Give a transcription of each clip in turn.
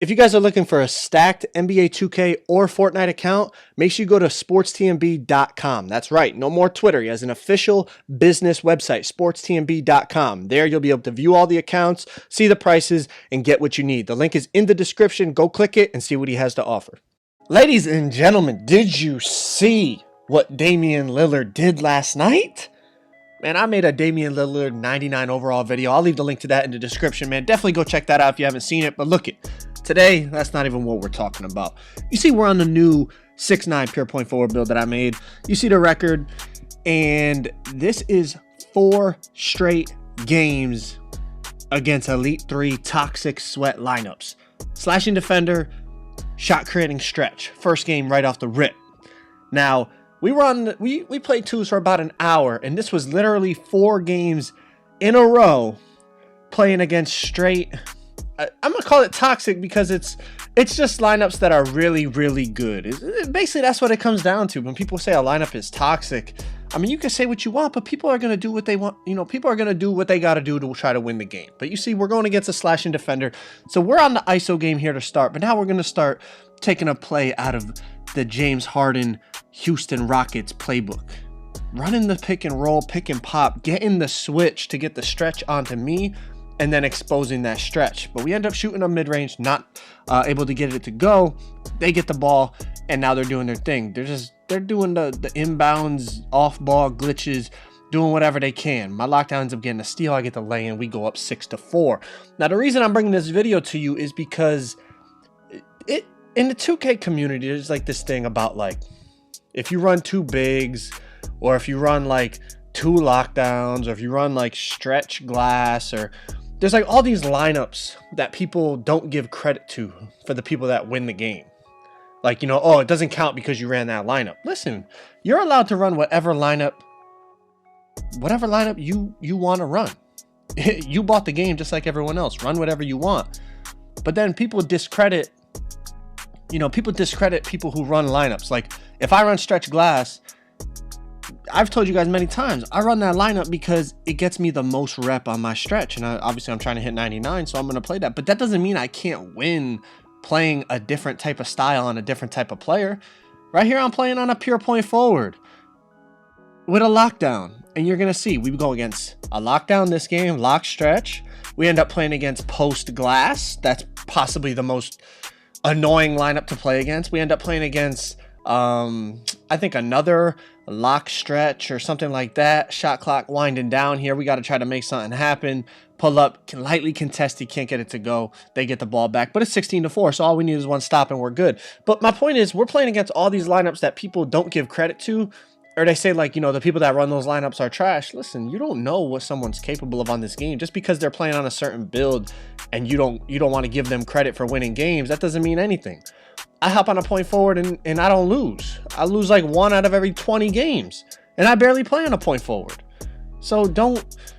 If you guys are looking for a stacked NBA 2K or Fortnite account, make sure you go to sportstnb.com. That's right, no more Twitter. He has an official business website, sportstnb.com. There you'll be able to view all the accounts, see the prices, and get what you need. The link is in the description. Go click it and see what he has to offer. Ladies and gentlemen, did you see what Damian Lillard did last night? Man, I made a Damian Lillard 99 overall video. I'll leave the link to that in the description, man. Definitely go check that out if you haven't seen it. But look it. Today, that's not even what we're talking about. You see, we're on the new 6'9" pure point forward build that I made. You see the record, and this is 4 straight games against Elite 3 toxic sweat lineups. Slashing defender, shot creating stretch. First game right off the rip. Now, we played twos for about an hour, and this was literally 4 games in a row playing against straight. I'm gonna call it toxic because it's just lineups that are really, really good. Basically, that's what it comes down to. When people say a lineup is toxic, I mean, you can say what you want, but people are gonna do what they want. You know, people are gonna do what they gotta do to try to win the game. But you see, we're going against a slashing defender, so we're on the ISO game here to start. But now we're gonna start taking a play out of the James Harden Houston Rockets playbook. Running the pick and roll, pick and pop, getting the switch to get the stretch onto me, and then exposing that stretch. But we end up shooting a mid-range, not able to get it to go. They get the ball, and now they're doing their thing. They're doing the inbounds, off-ball glitches, doing whatever they can. My lockdown ends up getting a steal. I get the lay-in. We go up 6-4. Now, the reason I'm bringing this video to you is because in the 2K community, there's like this thing about like, if you run 2 bigs, or if you run like 2 lockdowns, or if you run like stretch glass, or there's like all these lineups that people don't give credit to for the people that win the game. Like, you know, oh, it doesn't count because you ran that lineup. Listen, you're allowed to run whatever lineup you want to run. You bought the game just like everyone else. Run whatever you want. But then people discredit, people who run lineups. Like, if I run stretch glass, I've told you guys many times, I run that lineup because it gets me the most rep on my stretch. And obviously I'm trying to hit 99, so I'm going to play that. But that doesn't mean I can't win playing a different type of style on a different type of player. Right here, I'm playing on a pure point forward with a lockdown. And you're going to see, we go against a lockdown this game, lock stretch. We end up playing against post glass. That's possibly the most annoying lineup to play against. We end up playing against, I think, another lock stretch or something like that. Shot clock winding down here. We got to try to make something happen. Pull up, lightly contested, can't get it to go. They get the ball back, but it's 16-4, so all we need is 1 stop and we're good. But my point is, we're playing against all these lineups that people don't give credit to, or they say, like, you know, the people that run those lineups are trash. Listen, you don't know what someone's capable of on this game. Just because they're playing on a certain build and you don't want to give them credit for winning games, that doesn't mean anything. I hop on a point forward and I don't lose. I lose like 1 out of every 20 games. And I barely play on a point forward. So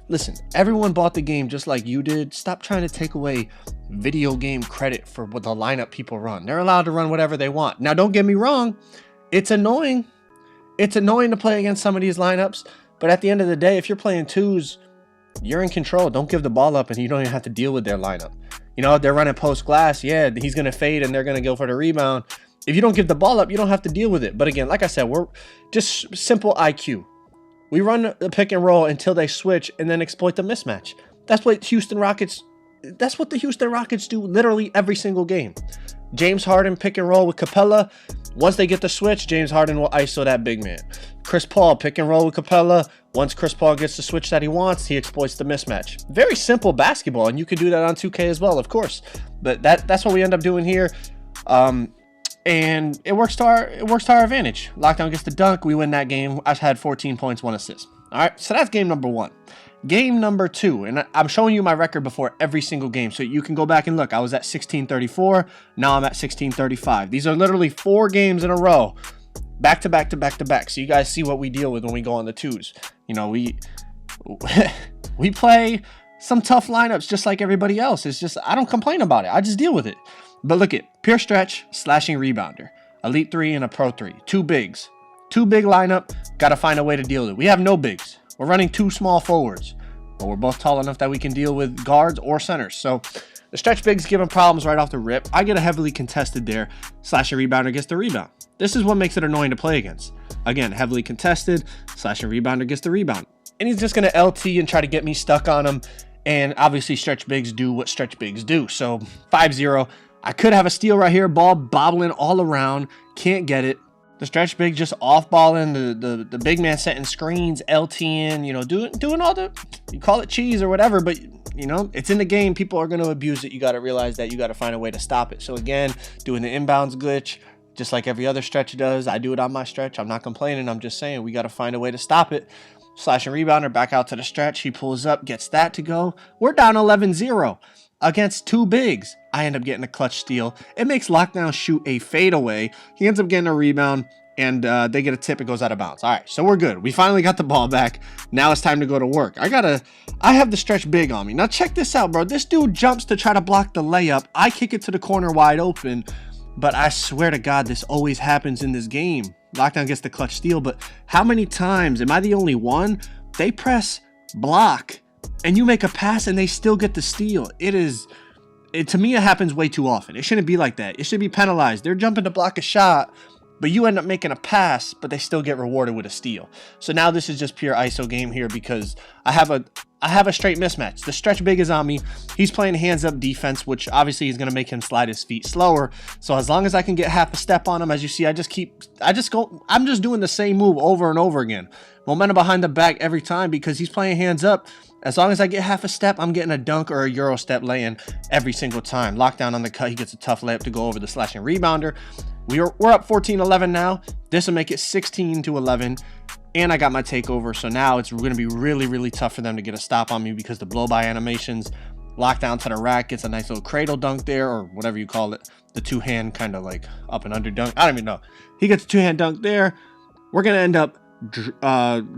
listen, everyone bought the game just like you did. Stop trying to take away video game credit for what the lineup people run. They're allowed to run whatever they want. Now, don't get me wrong. It's annoying. It's annoying to play against some of these lineups. But at the end of the day, if you're playing twos, you're in control. Don't give the ball up and you don't even have to deal with their lineup. You know, if they're running post glass, yeah, he's going to fade and they're going to go for the rebound. If you don't give the ball up, you don't have to deal with it. But again, like I said, we're just simple IQ. We run the pick and roll until they switch and then exploit the mismatch. That's what the Houston Rockets do literally every single game. James Harden pick and roll with Capella. Once they get the switch, James Harden will ISO that big man. Chris Paul pick and roll with Capella. Once Chris Paul gets the switch that he wants, he exploits the mismatch. Very simple basketball, and you can do that on 2K as well, of course. But that's what we end up doing here. And it works to our advantage. Lockdown gets the dunk. We win that game. I had 14 points, 1 assist. All right, so that's game number 1. Game number 2, and I'm showing you my record before every single game, so you can go back and look. I was at 1634. Now I'm at 1635. These are literally 4 games in a row, back to back to back to back. So you guys see what we deal with when we go on the twos. You know, we play some tough lineups just like everybody else. It's just, I don't complain about it. I just deal with it. But look at pure stretch, slashing rebounder, Elite 3 and a Pro 3, 2 bigs. 2 big lineup, got to find a way to deal with it. We have no bigs. We're running 2 small forwards, but we're both tall enough that we can deal with guards or centers. So The stretch big's giving problems right off the rip. I get a heavily contested there. Slashing rebounder gets the rebound. This is what makes it annoying to play against. Again, heavily contested. Slashing rebounder gets the rebound. And he's just going to LT and try to get me stuck on him. And obviously stretch bigs do what stretch bigs do. So 5-0. I could have a steal right here. Ball bobbling all around. Can't get it. The stretch big just off balling. The big man setting screens, LTing, you know, doing all the, you call it cheese or whatever, but you know, it's in the game. People are going to abuse it. You got to realize that. You got to find a way to stop it. So again, doing the inbounds glitch, just like every other stretch does. I do it on my stretch. I'm not complaining. I'm just saying we got to find a way to stop it. Slashing rebounder back out to the stretch. He pulls up, gets that to go. We're down 11-0 against two bigs. I end up getting a clutch steal. It makes Lockdown shoot a fadeaway. He ends up getting a rebound, and they get a tip. It goes out of bounds. All right, so we're good. We finally got the ball back. Now it's time to go to work. I have the stretch big on me. Now check this out, bro. This dude jumps to try to block the layup. I kick it to the corner wide open, but I swear to God, this always happens in this game. Lockdown gets the clutch steal, but how many times, am I the only one? They press block, and you make a pass, and they still get the steal. To me, it happens way too often. It shouldn't be like that. It should be penalized. They're jumping to block a shot, but you end up making a pass, but they still get rewarded with a steal. So now this is just pure ISO game here because I have a straight mismatch. The stretch big is on me. He's playing hands up defense, which obviously is going to make him slide his feet slower. So as long as I can get half a step on him, as you see, I'm just doing the same move over and over again. Momentum behind the back every time because he's playing hands up. As long as I get half a step, I'm getting a dunk or a Euro step lay-in every single time. Lockdown on the cut. He gets a tough layup to go over the slashing rebounder. We're up 14-11 now. This will make it 16-11. And I got my takeover. So now it's going to be really, really tough for them to get a stop on me because the blow-by animations. Lockdown to the rack. Gets a nice little cradle dunk there, or whatever you call it. The two-hand kind of like up and under dunk. I don't even know. He gets a two-hand dunk there. We're going to end up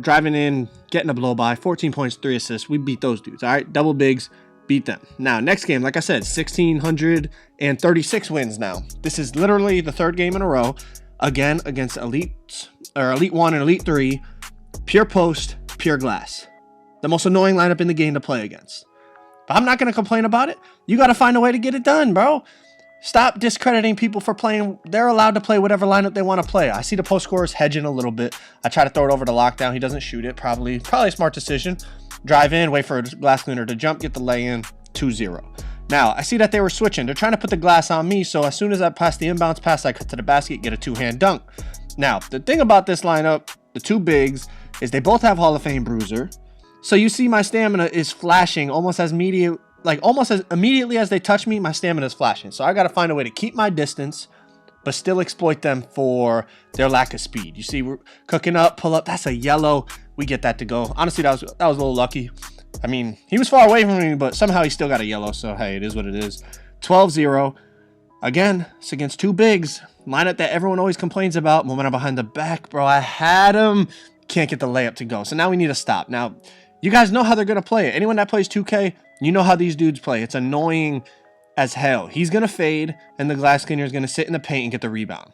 driving in, getting a blow-by. 14 points, 3 assists. We beat those dudes. All right, double bigs. Beat them. Now, next game, like I said, 1,636 wins now. This is literally the third game in a row. Again, against Elite 1 and Elite 3. Pure post, pure glass. The most annoying lineup in the game to play against. But I'm not going to complain about it. You got to find a way to get it done, bro. Stop discrediting people for playing. They're allowed to play whatever lineup they want to play. I see the post scorers hedging a little bit. I try to throw it over to Lockdown. He doesn't shoot it. Probably a smart decision. Drive in, wait for a glass cleaner to jump, get the lay in, 2-0. Now, I see that they were switching. They're trying to put the glass on me, so as soon as I pass the inbounds pass, I cut to the basket, get a two-hand dunk. Now, the thing about this lineup, the two bigs, is they both have Hall of Fame bruiser. So you see my stamina is flashing almost as immediately as they touch me, my stamina is flashing. So I got to find a way to keep my distance, but still exploit them for their lack of speed. You see, we're cooking up, pull up. That's a yellow. We get that to go. Honestly, that was a little lucky. I mean, he was far away from me, but somehow he still got a yellow. So, hey, it is what it is. 12-0. Again, it's against two bigs. Lineup that everyone always complains about. Momentum behind the back, bro. I had him. Can't get the layup to go. So now we need to stop. Now, you guys know how they're going to play it. Anyone that plays 2K, you know how these dudes play. It's annoying as hell. He's going to fade, and the glass cleaner is going to sit in the paint and get the rebound.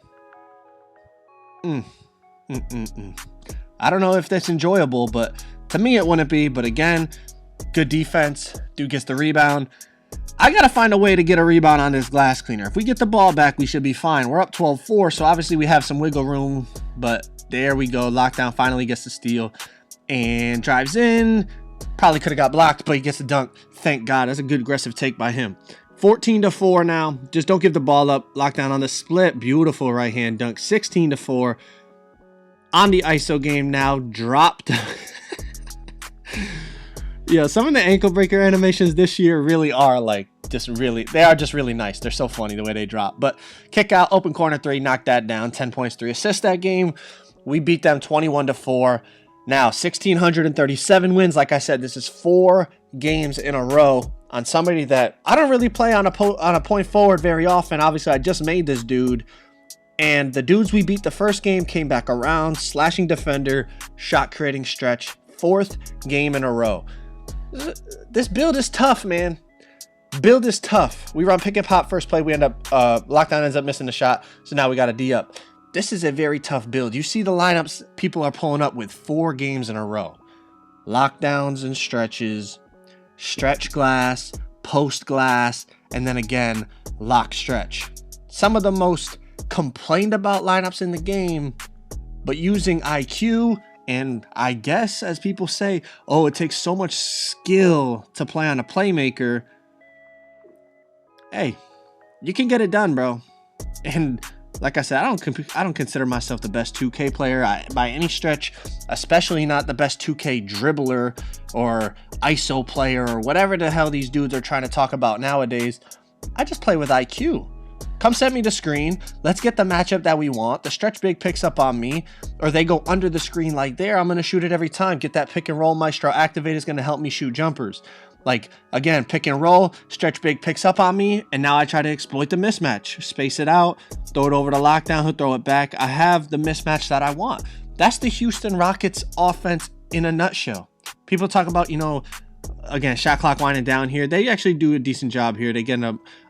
I don't know if that's enjoyable, but to me it wouldn't be. But again, good defense. Dude gets the rebound. I got to find a way to get a rebound on this glass cleaner. If we get the ball back, we should be fine. We're up 12-4, so obviously we have some wiggle room. But there we go. Lockdown finally gets the steal and drives in. Probably could have got blocked, but he gets the dunk. Thank God. That's a good aggressive take by him. 14-4 now. Just don't give the ball up. Lockdown on the split. Beautiful right hand dunk. 16-4. On the ISO game now. Dropped. Yeah, some of the ankle breaker animations this year really are like they are just really nice. They're so funny the way they drop. But kick out, open corner three, knock that down. 10 points, 3 assists that game. We beat them 21-4. Now, 1,637 wins. Like I said, this is 4 games in a row on somebody that I don't really play on a point forward very often. Obviously, I just made this dude. And the dudes we beat the first game came back around. Slashing defender, shot creating stretch. 4th game in a row. This build is tough, man. Build is tough. We run pick and pop first play. We end up, Lockdown ends up missing the shot. So now we got a D up. This is a very tough build. You see the lineups people are pulling up with 4 games in a row. Lockdowns and stretches, stretch glass, post glass, and then again, lock stretch. Some of the most complained about lineups in the game, but using IQ, and I guess as people say, oh, it takes so much skill to play on a playmaker. Hey, you can get it done, bro. And like I said, I don't consider myself the best 2K player by any stretch, especially not the best 2K dribbler or ISO player or whatever the hell these dudes are trying to talk about nowadays. I just play with IQ. Come set me the screen. Let's get the matchup that we want. The stretch big picks up on me, or they go under the screen like there. I'm going to shoot it every time. Get that pick and roll. Maestro activate is going to help me shoot jumpers. Like, again, pick and roll, stretch big picks up on me, and now I try to exploit the mismatch. Space it out, throw it over to lockdown, he'll throw it back. I have the mismatch that I want. That's the Houston Rockets offense in a nutshell. People talk about, you know, again, shot clock winding down here. They actually do a decent job here. They get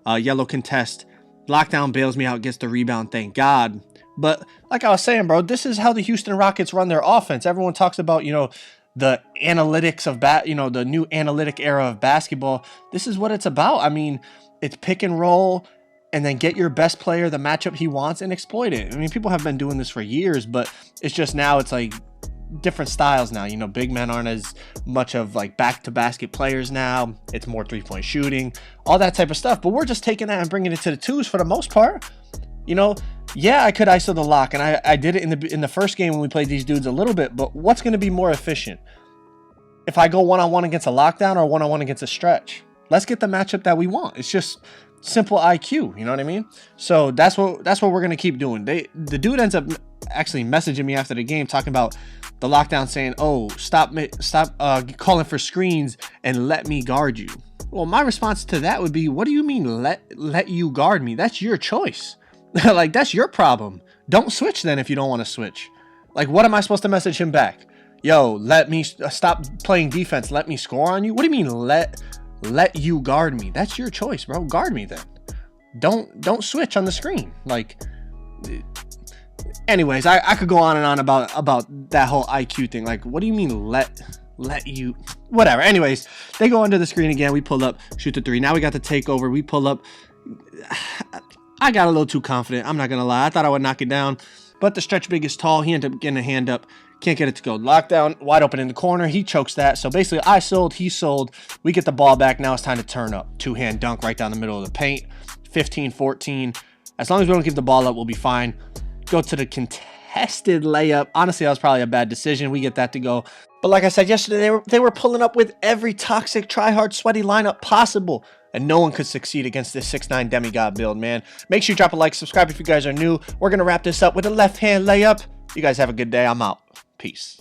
a yellow contest. Lockdown bails me out, gets the rebound, thank God. But like I was saying, bro, this is how the Houston Rockets run their offense. Everyone talks about, you know, the analytics of the new analytic era of basketball. This is what it's about. I mean, it's pick and roll and then get your best player the matchup he wants and exploit it. I mean, people have been doing this for years, but it's just now it's like different styles now. You know, big men aren't as much of like back to basket players now. It's more 3-point shooting, all that type of stuff. But we're just taking that and bringing it to the twos for the most part. You know, yeah, I could ISO the lock, and I did it in the first game when we played these dudes a little bit, but what's going to be more efficient? If I go one-on-one against a lockdown or one-on-one against a stretch? Let's get the matchup that we want. It's just simple IQ, you know what I mean? So that's what we're going to keep doing. The dude ends up actually messaging me after the game talking about the lockdown, saying, oh, stop calling for screens and let me guard you. Well, my response to that would be, what do you mean let you guard me? That's your choice. Like, that's your problem. Don't switch then if you don't want to switch. Like, what am I supposed to message him back? Yo, let me stop playing defense. Let me score on you. What do you mean let you guard me? That's your choice, bro. Guard me then. Don't switch on the screen. Like, anyways, I could go on and on about that whole IQ thing. Like, what do you mean let you, whatever. Anyways, they go under the screen again. We pull up, shoot the three. Now we got the takeover. We pull up. I got a little too confident. I'm not going to lie. I thought I would knock it down, but the stretch big is tall. He ended up getting a hand up. Can't get it to go. Lockdown, wide open in the corner. He chokes that. So basically, I sold, he sold. We get the ball back. Now it's time to turn up. Two-hand dunk right down the middle of the paint. 15-14. As long as we don't give the ball up, we'll be fine. Go to the contested layup. Honestly, that was probably a bad decision. We get that to go. But like I said yesterday, they were pulling up with every toxic, try-hard, sweaty lineup possible. And no one could succeed against this 6'9" demigod build, man. Make sure you drop a like, subscribe if you guys are new. We're going to wrap this up with a left-hand layup. You guys have a good day. I'm out. Peace.